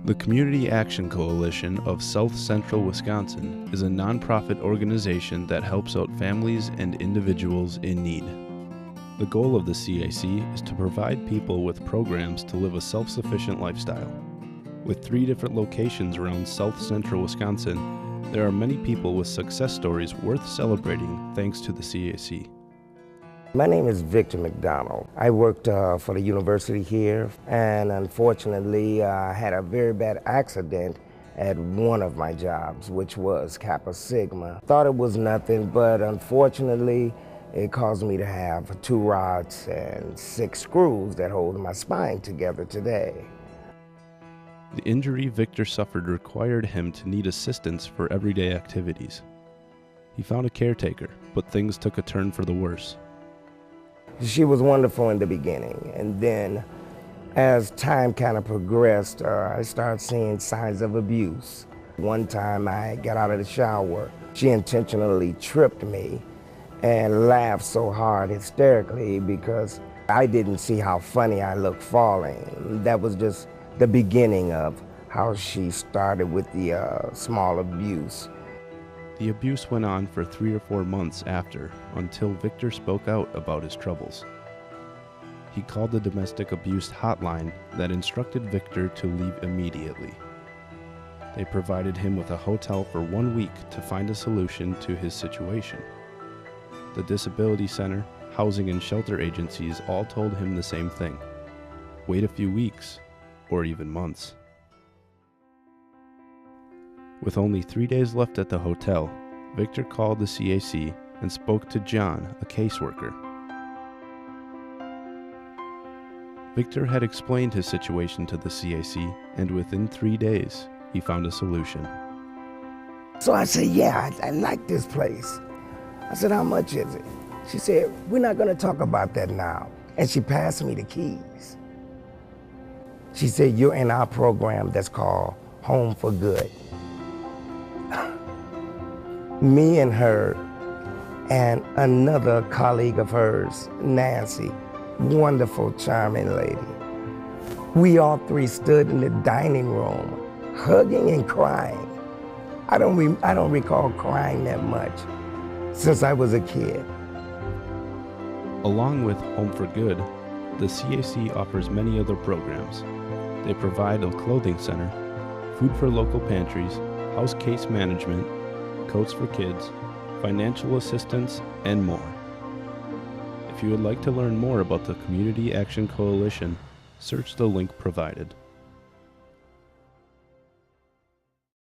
The Community Action Coalition of South Central Wisconsin is a nonprofit organization that helps out families and individuals in need. The goal of the CAC is to provide people with programs to live a self-sufficient lifestyle. With 3 different locations around South Central Wisconsin, there are many people with success stories worth celebrating thanks to the CAC. My name is Victor McDonald. I worked for the university here, and unfortunately I had a very bad accident at one of my jobs, which was Kappa Sigma. Thought it was nothing, but unfortunately it caused me to have 2 rods and 6 screws that hold my spine together today. The injury Victor suffered required him to need assistance for everyday activities. He found a caretaker, but things took a turn for the worse. She was wonderful in the beginning, and then as time kind of progressed, I started seeing signs of abuse. One time I got out of the shower. She intentionally tripped me and laughed so hard hysterically because I didn't see how funny I looked falling. That was just the beginning of how she started with the small abuse. The abuse went on for 3 or 4 months after, until Victor spoke out about his troubles. He called the domestic abuse hotline that instructed Victor to leave immediately. They provided him with a hotel for 1 week to find a solution to his situation. The disability center, housing and shelter agencies all told him the same thing: wait a few weeks, or even months. With only 3 days left at the hotel, Victor called the CAC and spoke to John, a caseworker. Victor had explained his situation to the CAC, and within 3 days, he found a solution. So I said, yeah, I like this place. I said, how much is it? She said, we're not gonna talk about that now. And she passed me the keys. She said, you're in our program that's called Home for Good. Me and her and another colleague of hers, Nancy, wonderful, charming lady. We all 3 stood in the dining room, hugging and crying. I don't recall crying that much since I was a kid. Along with Home for Good, the CAC offers many other programs. They provide a clothing center, food for local pantries, house case management, coats for kids, financial assistance, and more. If you would like to learn more about the Community Action Coalition, search the link provided.